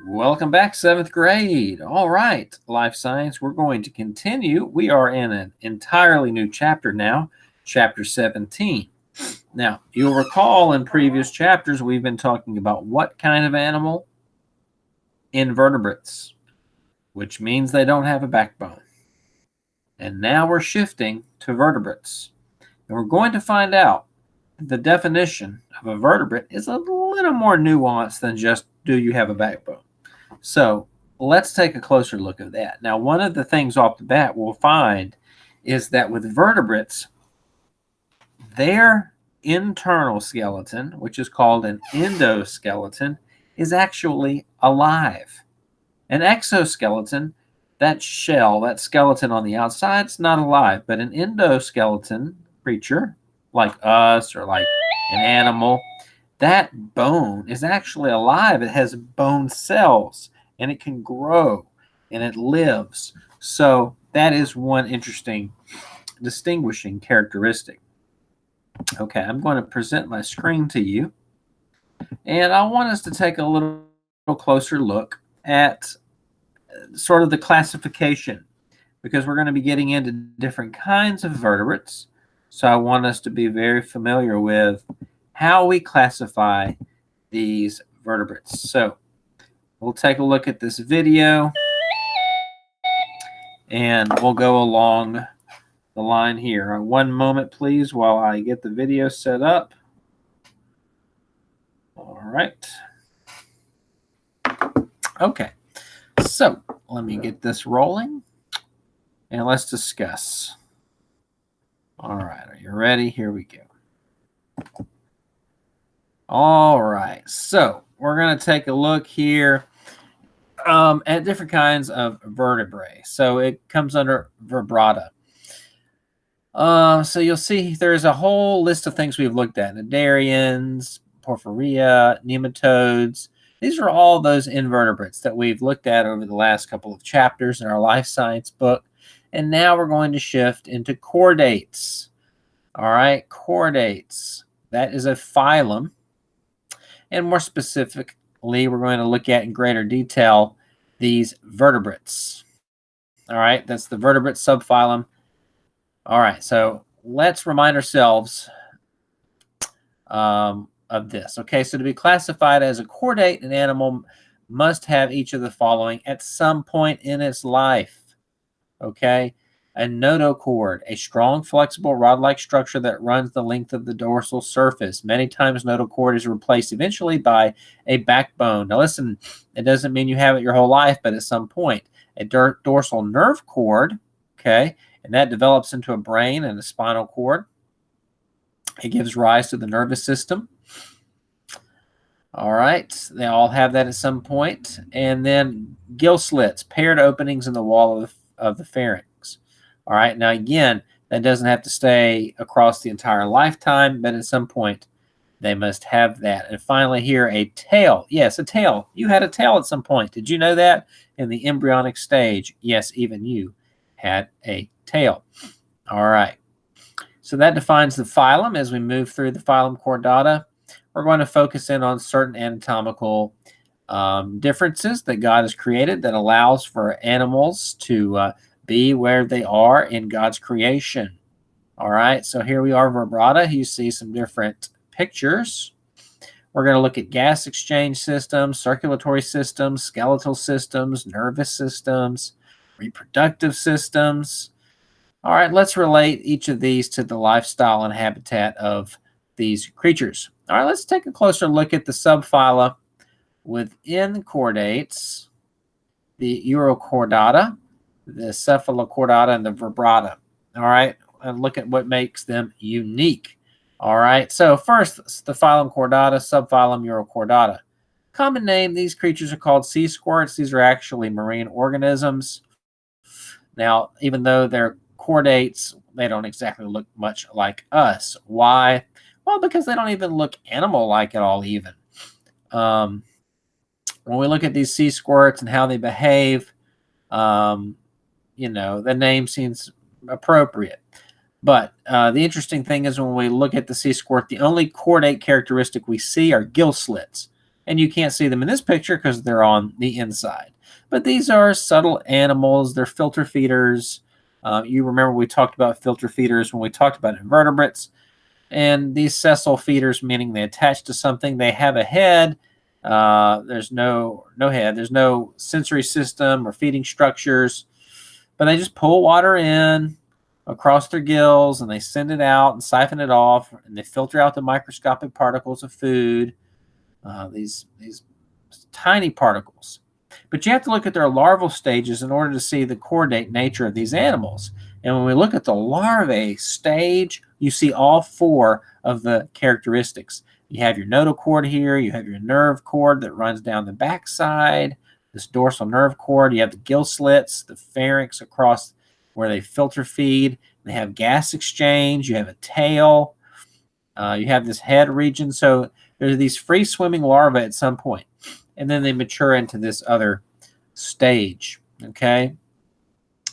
Welcome back, seventh grade. All right, life science, we're going to continue. We are in an entirely new chapter now, chapter 17. Now, you'll recall in previous chapters, we've been talking about what kind of animal? Invertebrates, which means they don't have a backbone. And now we're shifting to vertebrates. And we're going to find out the definition of a vertebrate is a little more nuanced than just do you have a backbone. So let's take a closer look at that. Now, one of the things off the bat we'll find is that with vertebrates, their internal skeleton, which is called an endoskeleton, is actually alive. An exoskeleton, that shell, that skeleton on the outside, is not alive, but an endoskeleton creature, like us or like an animal, that bone is actually alive. It has bone cells and it can grow and it lives. So that is one interesting distinguishing characteristic. Okay, I'm going to present my screen to you. And I want us to take a little closer look at sort of the classification because we're going to be getting into different kinds of vertebrates. So I want us to be very familiar with how we classify these vertebrates. So we'll take a look at this video and we'll go along the line here. One moment, please, while I get the video set up. All right. Okay. So let me get this rolling and let's discuss. All right. Are you ready? Here we go. All right. So we're going to take a look here at different kinds of vertebrae. So it comes under vertebrata. So you'll see there's a whole list of things we've looked at. Cnidarians, porphyria, nematodes. These are all those invertebrates that we've looked at over the last couple of chapters in our life science book. And now we're going to shift into chordates. All right, chordates. That is a phylum. And more specifically, we're going to look at in greater detail these vertebrates. All right, that's the vertebrate subphylum. All right, so let's remind ourselves of this. Okay, so to be classified as a chordate, an animal must have each of the following at some point in its life. Okay, a notochord, a strong, flexible, rod-like structure that runs the length of the dorsal surface. Many times, notochord is replaced eventually by a backbone. Now, listen, it doesn't mean you have it your whole life, but at some point, a dorsal nerve cord, okay, and that develops into a brain and a spinal cord. It gives rise to the nervous system. All right, they all have that at some point. And then gill slits, paired openings in the wall of the pharynx. All right, now again, that doesn't have to stay across the entire lifetime, but at some point they must have that. And finally here, a tail. Yes, a tail. You had a tail at some point. Did you know that? In the embryonic stage, yes, even you had a tail. All right, so that defines the phylum. As we move through the phylum Chordata, we're going to focus in on certain anatomical differences that God has created that allows for animals to be where they are in God's creation. All right, so here we are, vertebrata. You see some different pictures. We're going to look at gas exchange systems, circulatory systems, skeletal systems, nervous systems, reproductive systems. All right, let's relate each of these to the lifestyle and habitat of these creatures. All right, let's take a closer look at the subphyla within chordates, the Urochordata, the Cephalochordata, and the Vertebrata. All right, and look at what makes them unique. All right, so first, the phylum Chordata, subphylum Urochordata. Common name, these creatures are called sea squirts. These are actually marine organisms. Now, even though they're chordates, they don't exactly look much like us. Why? Well, because they don't even look animal-like at all, even. When we look at these sea squirts and how they behave, you know, the name seems appropriate. But the interesting thing is when we look at the sea squirt, the only chordate characteristic we see are gill slits. And you can't see them in this picture because they're on the inside. But these are subtle animals. They're filter feeders. You remember we talked about filter feeders when we talked about invertebrates. And these sessile feeders, meaning they attach to something, they have a head. There's no head. There's no sensory system or feeding structures. But they just pull water in across their gills, and they send it out and siphon it off, and they filter out the microscopic particles of food. These tiny particles. But you have to look at their larval stages in order to see the chordate nature of these animals. And when we look at the larvae stage, you see all four of the characteristics. You have your notochord here, you have your nerve cord that runs down the backside, this dorsal nerve cord, you have the gill slits, the pharynx across where they filter feed, they have gas exchange, you have a tail, you have this head region. So there's these free swimming larvae at some point, and then they mature into this other stage. Okay.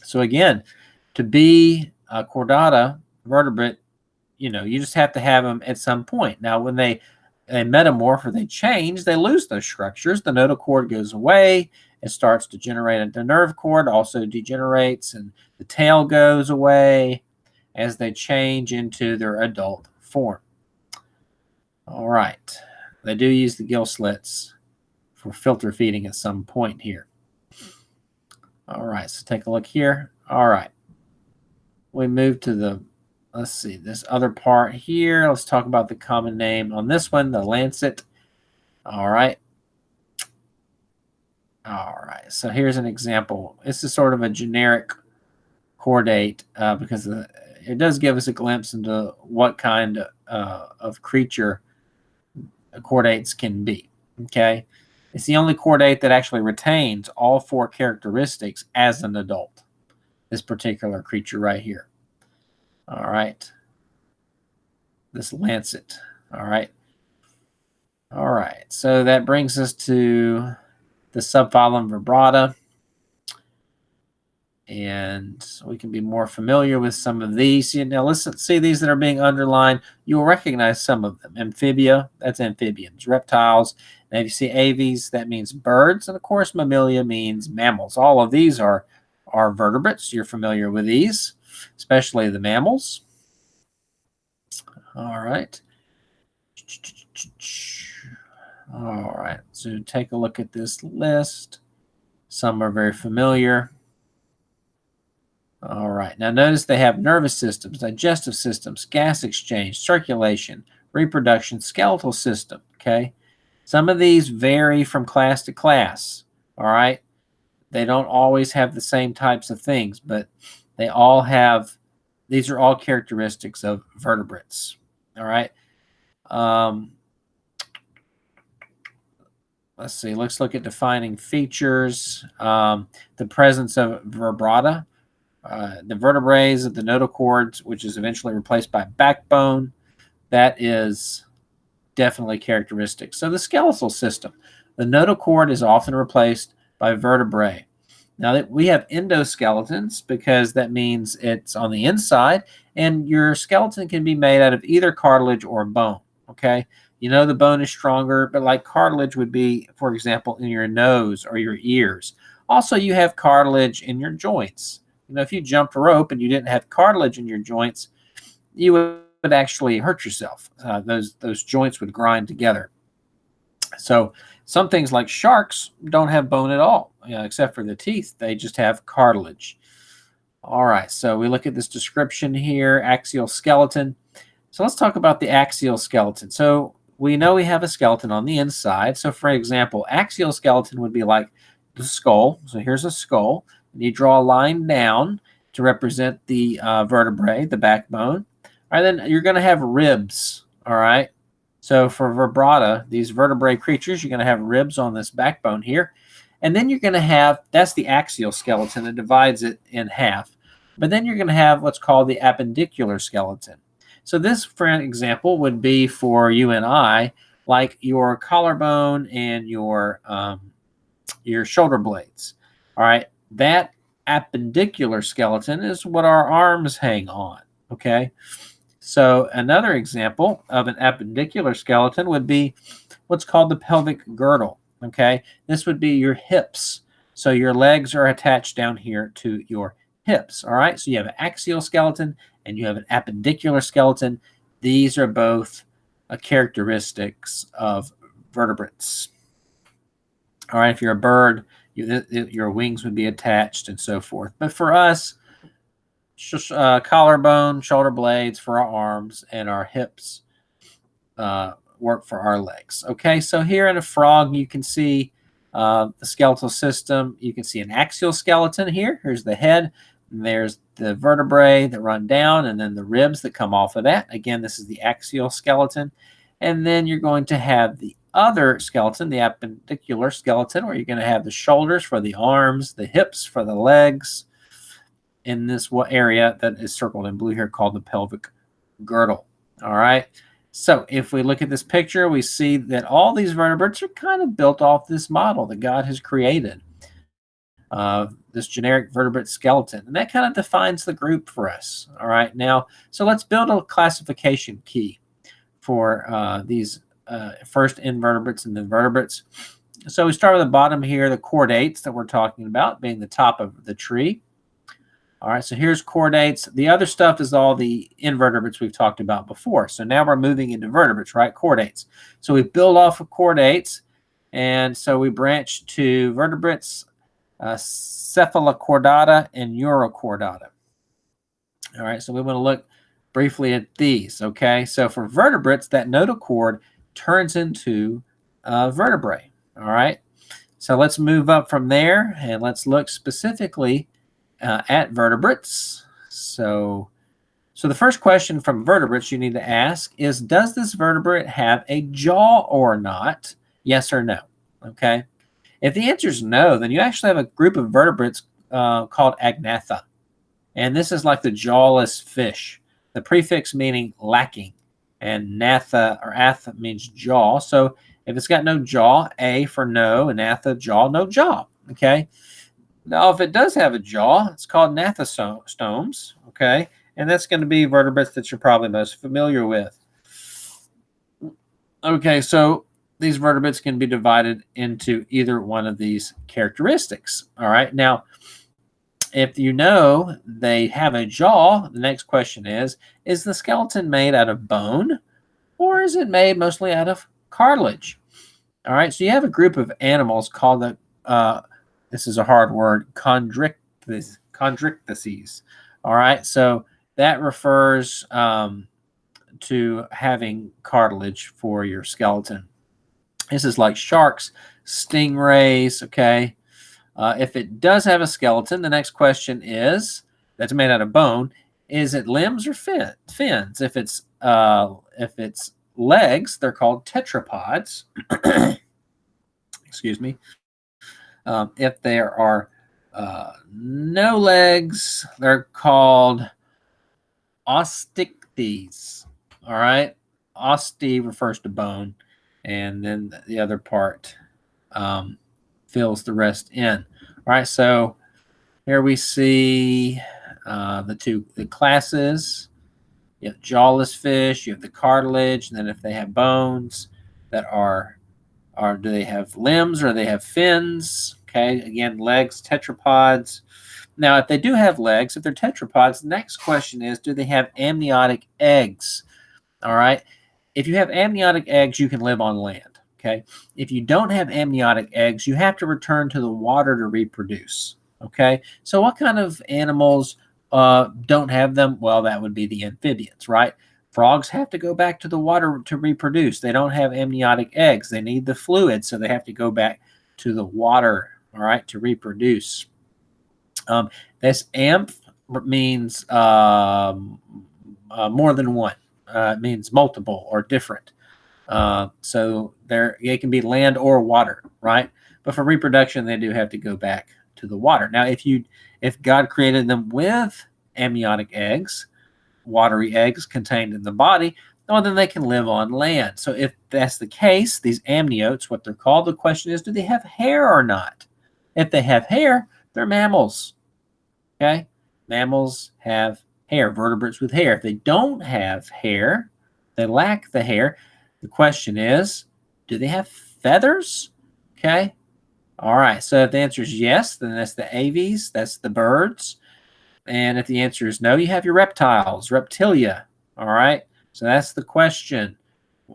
So again, to be a chordata vertebrate, you just have to have them at some point. Now, when they metamorph or they change, they lose those structures. The notochord goes away. It starts to generate the nerve cord, also degenerates, and the tail goes away as they change into their adult form. All right. They do use the gill slits for filter feeding at some point here. All right, so take a look here. All right. We move to let's see, this other part here. Let's talk about the common name on this one, the lancet. All right. All right, so here's an example. This is sort of a generic chordate because it does give us a glimpse into what kind of creature chordates can be. Okay. It's the only chordate that actually retains all four characteristics as an adult. This particular creature right here. All right. This lancet. All right. All right. So that brings us to the subphylum Vibrata. And we can be more familiar with some of these. Now, let's see these that are being underlined. You'll recognize some of them. Amphibia, that's amphibians. Reptiles. Now, if you see aves, that means birds. And, of course, mammalia means mammals. All of these are vertebrates. You're familiar with these, especially the mammals. All right. All right. So take a look at this list. Some are very familiar. All right. Now notice they have nervous systems, digestive systems, gas exchange, circulation, reproduction, skeletal system. Okay. Some of these vary from class to class. All right. They don't always have the same types of things, but they all have, these are all characteristics of vertebrates. All right. Let's see. Let's look at defining features. The presence of vibrata. The vertebrae of the notochords, which is eventually replaced by backbone, that is definitely characteristic. So the skeletal system, the notochord is often replaced by vertebrae. Now that we have endoskeletons because that means it's on the inside, and your skeleton can be made out of either cartilage or bone. Okay, the bone is stronger, but like cartilage would be, for example, in your nose or your ears. Also, you have cartilage in your joints. If you jumped rope and you didn't have cartilage in your joints, you would actually hurt yourself. Those joints would grind together. So some things like sharks don't have bone at all, except for the teeth. They just have cartilage. All right, so we look at this description here, axial skeleton. So let's talk about the axial skeleton. So we know we have a skeleton on the inside. So for example, axial skeleton would be like the skull. So here's a skull. And you draw a line down to represent the vertebrae, the backbone. All right, then you're going to have ribs. All right. So for vibrata, these vertebrate creatures, you're going to have ribs on this backbone here. And then you're going to have, that's the axial skeleton. It divides it in half. But then you're going to have what's called the appendicular skeleton. So this, for example, would be for you and I, like your collarbone and your shoulder blades. All right. That appendicular skeleton is what our arms hang on, okay? So another example of an appendicular skeleton would be what's called the pelvic girdle. Okay, this would be your hips. So your legs are attached down here to your hips. All right, so you have an axial skeleton and you have an appendicular skeleton. These are both characteristics of vertebrates. All right, if you're a bird, your wings would be attached and so forth. But for us, collarbone, shoulder blades for our arms, and our hips work for our legs. Okay, so here in a frog, you can see the skeletal system. You can see an axial skeleton here. Here's the head. And there's the vertebrae that run down, and then the ribs that come off of that. Again, this is the axial skeleton. And then you're going to have the other skeleton, the appendicular skeleton, where you're going to have the shoulders for the arms, the hips for the legs, in this area that is circled in blue here called the pelvic girdle. All right. So if we look at this picture, we see that all these vertebrates are kind of built off this model that God has created, this generic vertebrate skeleton. And that kind of defines the group for us. All right. Now, so let's build a classification key for these first invertebrates and the vertebrates. So we start with the bottom here, the chordates that we're talking about being the top of the tree. All right, so here's chordates. The other stuff is all the invertebrates we've talked about before. So now we're moving into vertebrates, right? Chordates. So we build off of chordates, and so we branch to vertebrates, cephalochordata and urochordata. All right, so we want to look briefly at these, okay? So for vertebrates, that notochord turns into vertebrae, all right? So let's move up from there, and let's look specifically at vertebrates. So the first question from vertebrates you need to ask is, does this vertebrate have a jaw or not? Yes or no, okay? If the answer is no, then you actually have a group of vertebrates called Agnatha. And this is like the jawless fish, the prefix meaning lacking, and natha or atha means jaw. So if it's got no jaw, A for no, and atha, jaw, no jaw, okay? Now, if it does have a jaw, it's called gnathostomes, okay? And that's going to be vertebrates that you're probably most familiar with. Okay, so these vertebrates can be divided into either one of these characteristics, all right? Now, if you know they have a jaw, the next question is the skeleton made out of bone, or is it made mostly out of cartilage? All right, so you have a group of animals called the this is a hard word, chondrichthyes. All right, so that refers to having cartilage for your skeleton. This is like sharks, stingrays, okay? If it does have a skeleton, the next question is, that's made out of bone, is it limbs or fins? If it's legs, they're called tetrapods. Excuse me. If there are no legs, they're called osteichthyes. All right, oste refers to bone, and then the other part fills the rest in. All right, so here we see the classes. You have jawless fish, you have the cartilage, and then if they have bones that are do they have limbs or do they have fins? Okay, again, legs, tetrapods. Now, if they do have legs, if they're tetrapods, the next question is, do they have amniotic eggs? All right. If you have amniotic eggs, you can live on land. Okay. If you don't have amniotic eggs, you have to return to the water to reproduce. Okay. So what kind of animals don't have them? Well, that would be the amphibians, right? Frogs have to go back to the water to reproduce. They don't have amniotic eggs. They need the fluid, so they have to go back to the water, all right, to reproduce. This amph means more than one. It means multiple or different. So they can be land or water, right? But for reproduction, they do have to go back to the water. Now, if God created them with amniotic eggs, watery eggs contained in the body, well, then they can live on land. So if that's the case, these amniotes, what they're called, the question is, do they have hair or not? If they have hair, they're mammals. Okay? Mammals have hair, vertebrates with hair. If they don't have hair, they lack the hair, the question is, Do they have feathers? Okay. All right. So if the answer is yes, then that's the aves. That's the birds. And if the answer is no, you have your reptiles, reptilia. All right. So that's the question.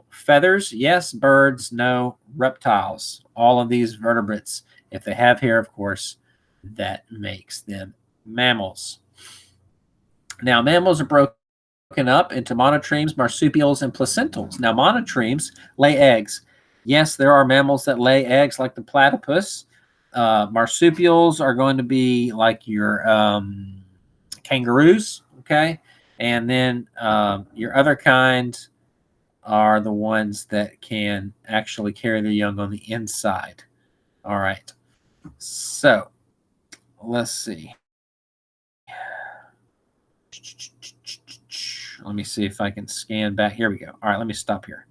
Feathers, yes. Birds, no. Reptiles, all of these vertebrates. If they have hair, of course, that makes them mammals. Now, mammals are broken up into monotremes, marsupials, and placentals. Now, monotremes lay eggs. Yes, there are mammals that lay eggs like the platypus. Marsupials are going to be like your kangaroos, okay? And then your other kind are the ones that can actually carry their young on the inside. All right. So let's see. Let me see if I can scan back. Here we go. All right, let me stop here.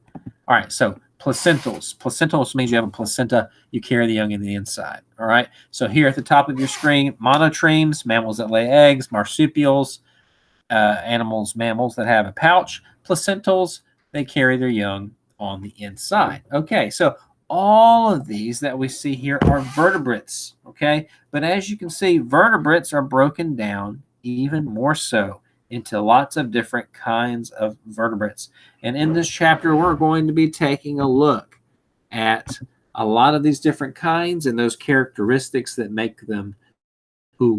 All right, so placentals. Placentals means you have a placenta. You carry the young in the inside. All right, so here at the top of your screen, monotremes, mammals that lay eggs, marsupials, mammals that have a pouch, placentals, they carry their young on the inside. Okay, so all of these that we see here are vertebrates, okay? But as you can see, vertebrates are broken down even more so into lots of different kinds of vertebrates. And in this chapter, we're going to be taking a look at a lot of these different kinds and those characteristics that make them who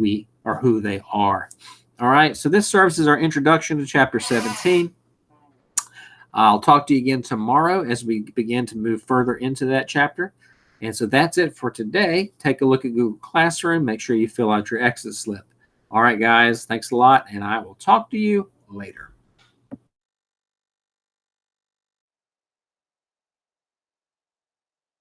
they are. All right, so this serves as our introduction to chapter 17. I'll talk to you again tomorrow as we begin to move further into that chapter. And so that's it for today. Take a look at Google Classroom. Make sure you fill out your exit slip. All right, guys, thanks a lot, and I will talk to you later.